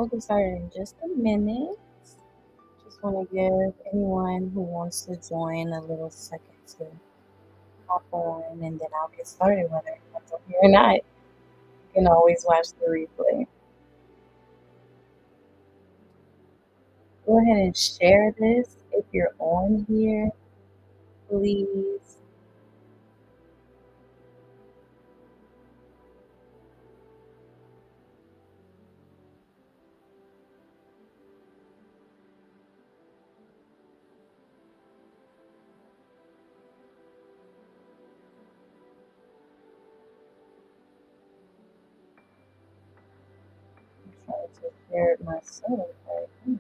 We'll get started in just a minute. Just want to give anyone who wants to join a little second to hop on, and then I'll get started whether anyone's on here or not. You can always watch the replay. Go ahead and share this if you're on here, please. I'm trying to share it myself right now.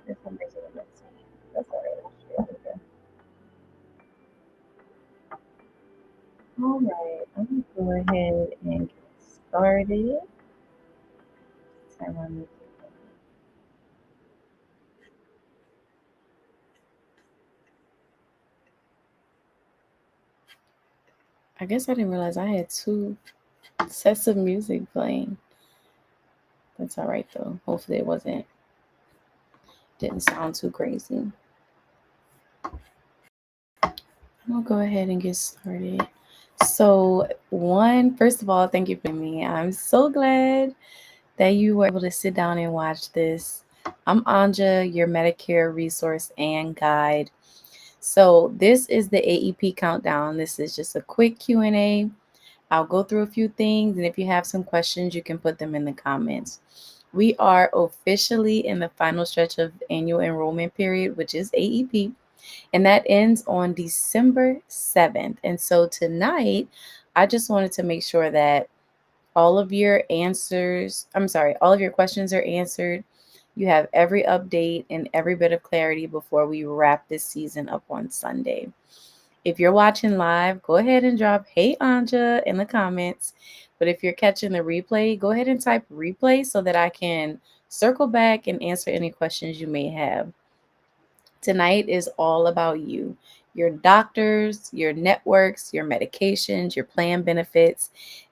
For some reason, I'm not seeing it. That's all right. I'll share it again. All right. I'm going to go ahead and get started. Turn my music on. I guess I didn't realize I had two sets of music playing. That's all right though. Hopefully it didn't sound too crazy. I'll go ahead and get started. So, first of all, thank you for me. I'm so glad that you were able to sit down and watch this. I'm Anja, your Medicare resource and guide. So, this is the AEP Countdown. This is just a quick Q&A. I'll go through a few things, and if you have some questions, you can put them in the comments. We are officially in the final stretch of annual enrollment period, which is AEP, and that ends on December 7th. And so tonight, I just wanted to make sure that all of your all of your questions are answered. You have every update and every bit of clarity before we wrap this season up on Sunday. If you're watching live, go ahead and drop "Hey Anja" in the comments. But if you're catching the replay, go ahead and type "replay" so that I can circle back and answer any questions you may have. Tonight is all about you, your doctors, your networks, your medications, your plan benefits,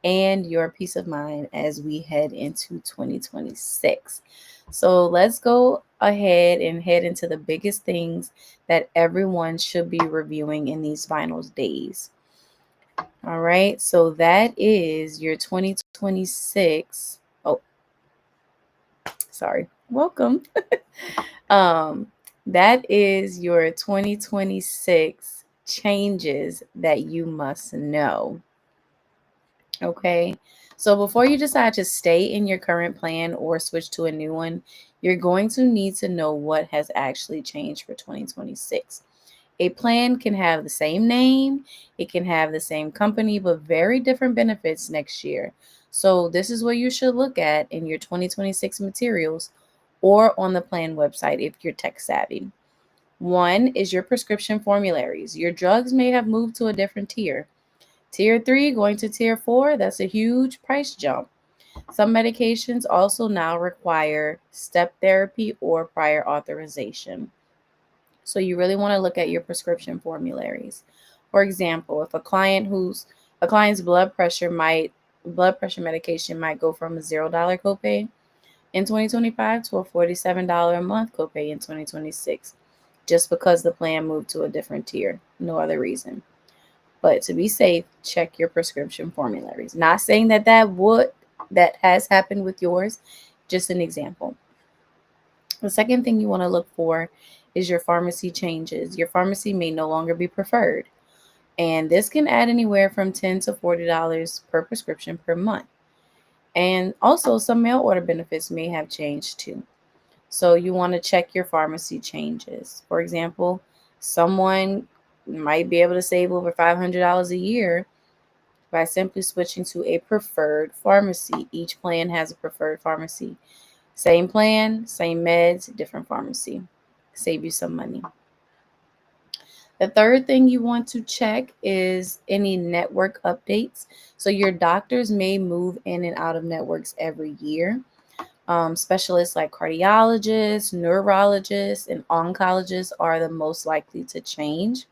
and your peace of mind as we head into 2026. So let's go ahead and head into the biggest things that everyone should be reviewing in these final days. All right, so that is your 2026. Oh, sorry. Welcome. um, that is your 2026 changes that you must know. Okay. So before you decide to stay in your current plan or switch to a new one, you're going to need to know what has actually changed for 2026. A plan can have the same name, it can have the same company, but very different benefits next year. So, this is what you should look at in your 2026 materials or on the plan website if you're tech savvy. One is your prescription formularies. Your drugs may have moved to a different tier. Tier 3 going to tier 4, that's a huge price jump. Some medications also now require step therapy or prior authorization. So you really want to look at your prescription formularies. For example, if a client's blood pressure medication might go from a $0 copay in 2025 to a $47 a month copay in 2026, just because the plan moved to a different tier. No other reason. But to be safe, check your prescription formularies. Not saying that has happened with yours, just an example. The second thing you want to look for is your pharmacy changes. Your pharmacy may no longer be preferred, and this can add anywhere from $10 to $40 per prescription per month. And also, some mail order benefits may have changed too. So, you want to check your pharmacy changes. For example, someone might be able to save over $500 a year by simply switching to a preferred pharmacy. Each plan has a preferred pharmacy. Same plan, same meds, different pharmacy. Save you some money. The third thing you want to check is any network updates. So your doctors may move in and out of networks every year. Specialists like cardiologists, neurologists, and oncologists are the most likely to change,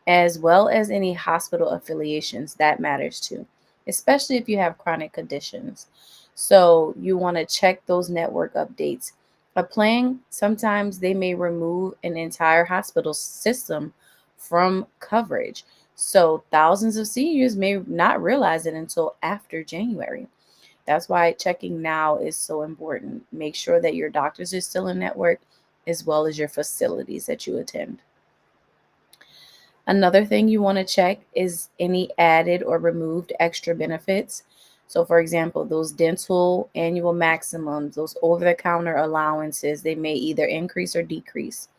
as well as any hospital affiliations. That matters too, especially if you have chronic conditions. So you want to check those network updates. A plan, sometimes they may remove an entire hospital system from coverage. So thousands of seniors may not realize it until after January. That's why checking now is so important. Make sure that your doctors are still in network as well as your facilities that you attend. Another thing you want to check is any added or removed extra benefits. So, for example, those dental annual maximums, those over the counter allowances, they may either increase or decrease.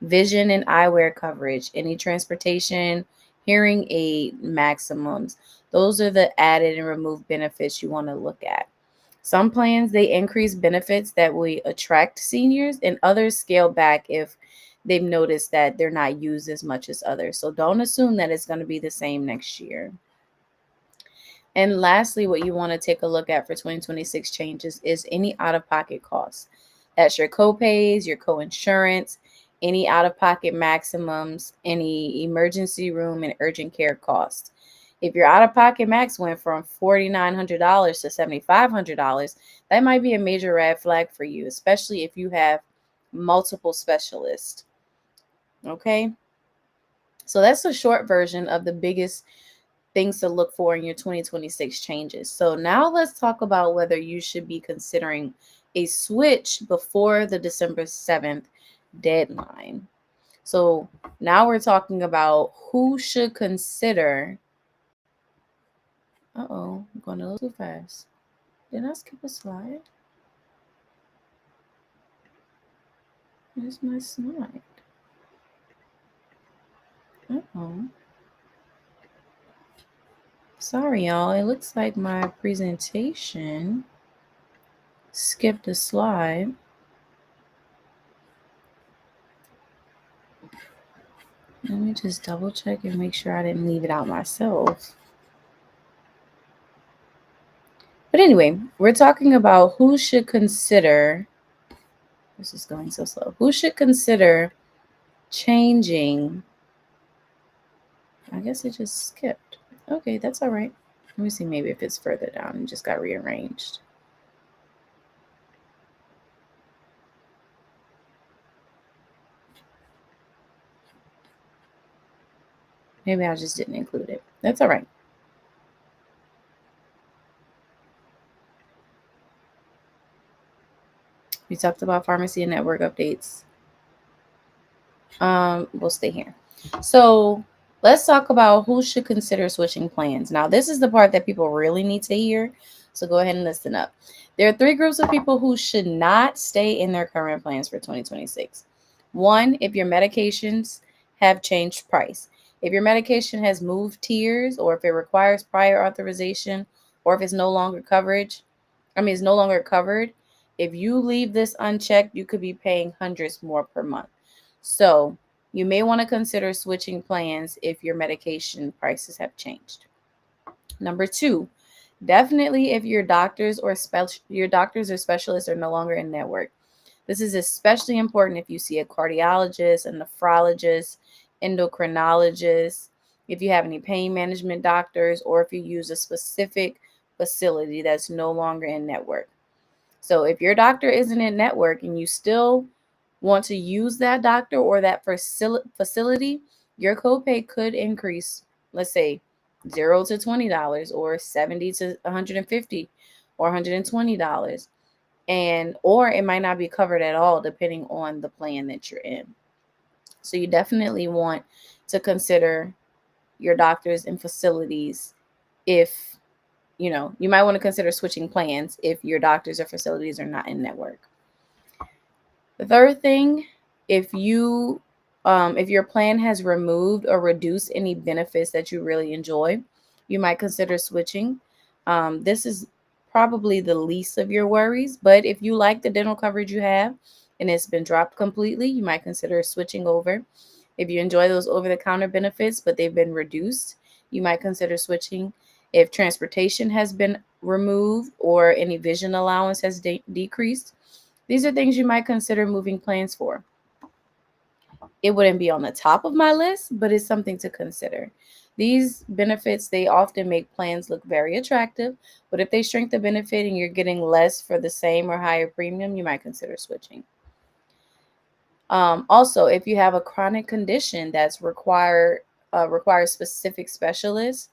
Vision and eyewear coverage, any transportation, hearing aid maximums. Those are the added and removed benefits you want to look at. Some plans they increase benefits that will attract seniors, and others scale back if they've noticed that they're not used as much as others. So don't assume that it's going to be the same next year. And lastly, what you want to take a look at for 2026 changes is any out-of-pocket costs. That's your co-pays, your co-insurance, any out-of-pocket maximums, any emergency room and urgent care costs. If your out-of-pocket max went from $4,900 to $7,500, that might be a major red flag for you, especially if you have multiple specialists. Okay? So that's a short version of the biggest things to look for in your 2026 changes. So now let's talk about whether you should be considering a switch before the December 7th deadline. So now we're talking about who should consider. Uh-oh, I'm going a little too fast. Did I skip a slide? Where's my slide? Uh-oh. Sorry, y'all. It looks like my presentation skipped a slide. Let me just double check and make sure I didn't leave it out myself. But anyway, we're talking about who should consider, this is going so slow, who should consider changing. I guess it just skipped. Okay, that's all right. Let me see maybe if it's further down and just got rearranged. Maybe I just didn't include it. That's all right. We talked about pharmacy and network updates. We'll stay here. So let's talk about who should consider switching plans. Now, this is the part that people really need to hear. So go ahead and listen up. There are three groups of people who should not stay in their current plans for 2026. One, if your medications have changed price. If your medication has moved tiers, or if it requires prior authorization, or if it's no longer it's no longer covered. If you leave this unchecked, you could be paying hundreds more per month. So you may want to consider switching plans if your medication prices have changed. Number two, definitely if your doctors or specialists are no longer in network. This is especially important if you see a cardiologist, a nephrologist, endocrinologist, if you have any pain management doctors, or if you use a specific facility that's no longer in network. So if your doctor isn't in network and you still want to use that doctor or that facility, your copay could increase, let's say $0 to $20 or $70 to $150 or $120. Or it might not be covered at all depending on the plan that you're in. So you definitely want to consider your doctors and facilities if you might want to consider switching plans if your doctors or facilities are not in network. The third thing, if your plan has removed or reduced any benefits that you really enjoy, you might consider switching. This is probably the least of your worries. But if you like the dental coverage you have and it's been dropped completely, you might consider switching over. If you enjoy those over-the-counter benefits, but they've been reduced, you might consider switching. If transportation has been removed or any vision allowance has decreased, these are things you might consider moving plans for. It wouldn't be on the top of my list, but it's something to consider. These benefits, they often make plans look very attractive, but if they shrink the benefit and you're getting less for the same or higher premium, you might consider switching. Also, if you have a chronic condition that's requires specific specialists,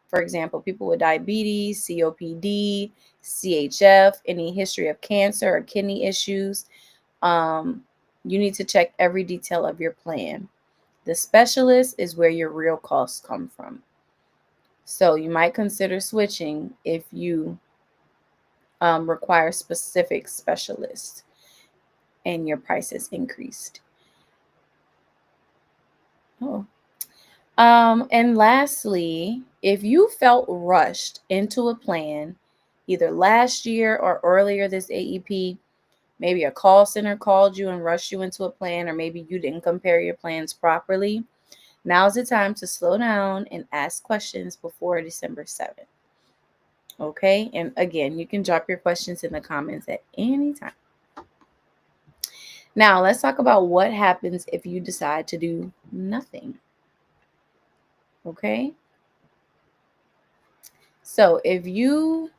for example, people with diabetes, COPD, CHF, any history of cancer or kidney issues, um, you need to check every detail of your plan. The specialist is where your real costs come from. So you might consider switching if you require specific specialists and your price is increased. Oh. And lastly, if you felt rushed into a plan either last year or earlier this AEP, maybe a call center called you and rushed you into a plan, or maybe you didn't compare your plans properly, now's the time to slow down and ask questions before December 7th. Okay? And again, you can drop your questions in the comments at any time. Now, let's talk about what happens if you decide to do nothing. Okay? So, if you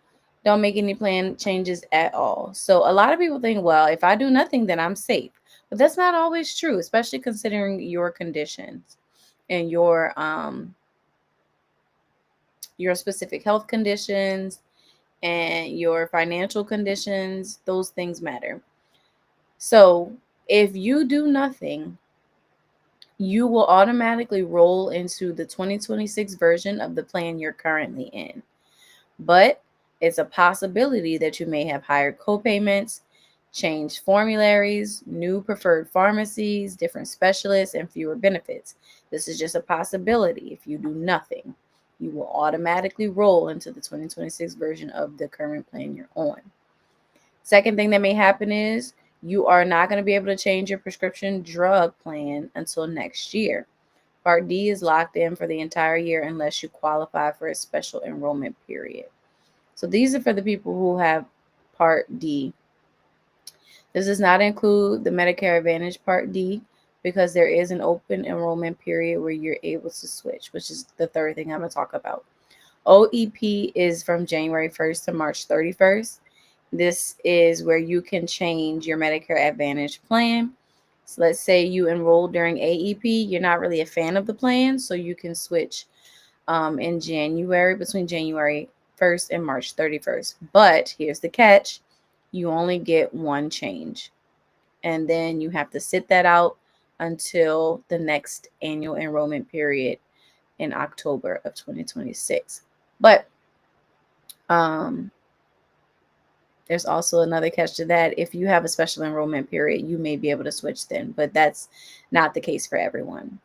don't make any plan changes at all. So, a lot of people think, well, if I do nothing, then I'm safe. But that's not always true, especially considering your conditions and your specific health conditions and your financial conditions. Those things matter. So, if you do nothing, you will automatically roll into the 2026 version of the plan you're currently in. But it's a possibility that you may have higher copayments, changed formularies, new preferred pharmacies, different specialists, and fewer benefits. This is just a possibility. If you do nothing, you will automatically roll into the 2026 version of the current plan you're on. Second thing that may happen is you are not going to be able to change your prescription drug plan until next year. Part D is locked in for the entire year unless you qualify for a special enrollment period. So these are for the people who have Part D. This does not include the Medicare Advantage Part D because there is an open enrollment period where you're able to switch, which is the third thing I'm going to talk about. OEP is from January 1st to March 31st. This is where you can change your Medicare Advantage plan. So let's say you enrolled during AEP, you're not really a fan of the plan, so you can switch in January, between January 1st and March 31st. But here's the catch. You only get one change. And then you have to sit that out until the next annual enrollment period in October of 2026. But there's also another catch to that. If you have a special enrollment period, you may be able to switch then, but that's not the case for everyone.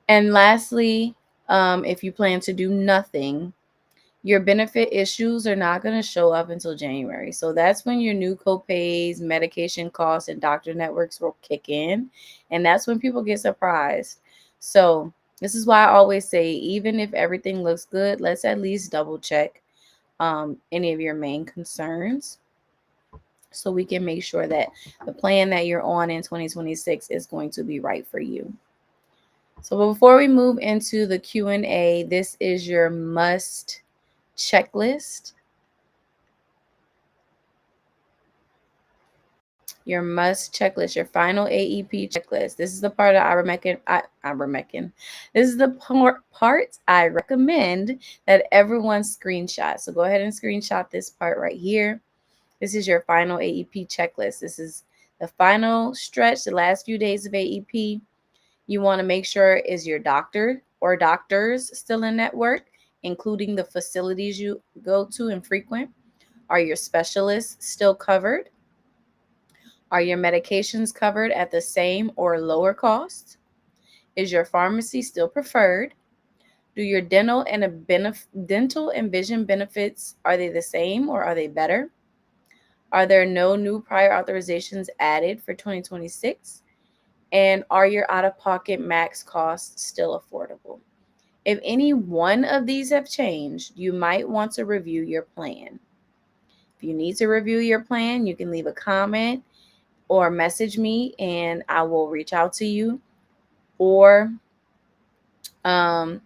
And lastly, if you plan to do nothing, your benefit issues are not going to show up until January. So that's when your new copays, medication costs, and doctor networks will kick in. And that's when people get surprised. So this is why I always say, even if everything looks good, let's at least double check any of your main concerns so we can make sure that the plan that you're on in 2026 is going to be right for you. So before we move into the Q&A, this is your must checklist. Your must checklist, your final AEP checklist. This is the part I recommend. This is the part I recommend that everyone screenshot. So go ahead and screenshot this part right here. This is your final AEP checklist. This is the final stretch, the last few days of AEP. You want to make sure is your doctor or doctors still in network, including the facilities you go to and frequent. Are your specialists still covered? Are your medications covered at the same or lower cost? Is your pharmacy still preferred? Do your dental and vision benefits, are they the same or are they better? Are there no new prior authorizations added for 2026? And are your out-of-pocket max costs still affordable? If any one of these have changed, you might want to review your plan. If you need to review your plan, you can leave a comment or message me and I will reach out to you. Or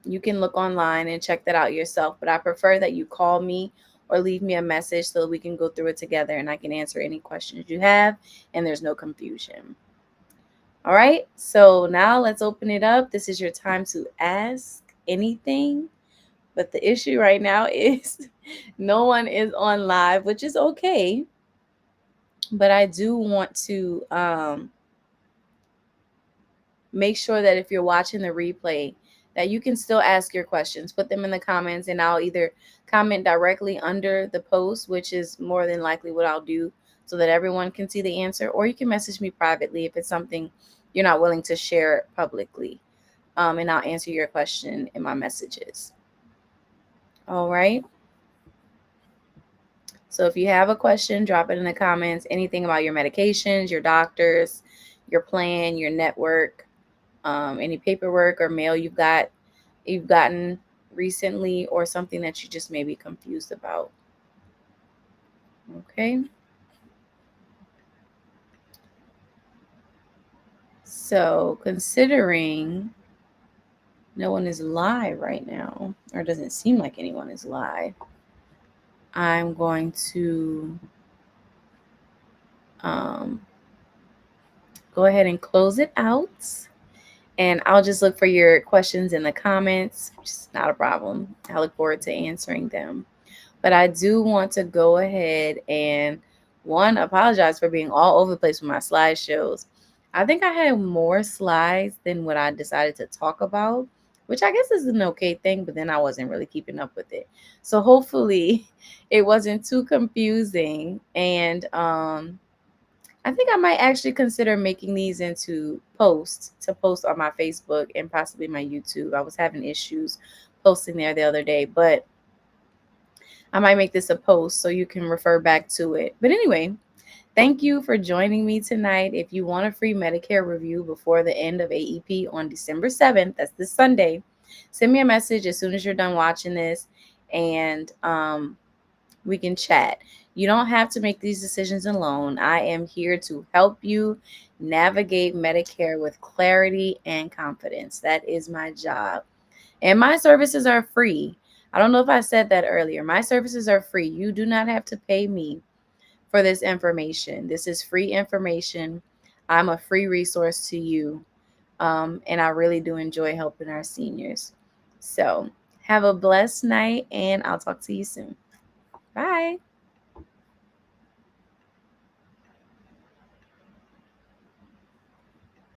you can look online and check that out yourself. But I prefer that you call me or leave me a message so that we can go through it together and I can answer any questions you have and there's no confusion. All right, so now let's open it up. This is your time to ask anything. But the issue right now is no one is on live, which is okay. But I do want to make sure that if you're watching the replay, that you can still ask your questions. Put them in the comments and I'll either comment directly under the post, which is more than likely what I'll do so that everyone can see the answer, or you can message me privately if it's something you're not willing to share publicly. And I'll answer your question in my messages. All right. So if you have a question, drop it in the comments. Anything about your medications, your doctors, your plan, your network, any paperwork or mail you've gotten recently, or something that you just may be confused about. Okay. So considering no one is live right now, or doesn't seem like anyone is live, I'm going to go ahead and close it out. And I'll just look for your questions in the comments, which is not a problem. I look forward to answering them. But I do want to go ahead and, one, apologize for being all over the place with my slideshows. I think I had more slides than what I decided to talk about, which I guess is an okay thing, but then I wasn't really keeping up with it. So hopefully it wasn't too confusing. And I think I might actually consider making these into posts to post on my Facebook and possibly my YouTube. I was having issues posting there the other day, but I might make this a post so you can refer back to it. But anyway, thank you for joining me tonight. If you want a free Medicare review before the end of AEP on December 7th, that's this Sunday, send me a message as soon as you're done watching this, and we can chat. You don't have to make these decisions alone. I am here to help you navigate Medicare with clarity and confidence. That is my job. And my services are free. I don't know if I said that earlier. My services are free. You do not have to pay me for this information. This is free information. I'm a free resource to you. And I really do enjoy helping our seniors. So have a blessed night, and I'll talk to you soon. Bye.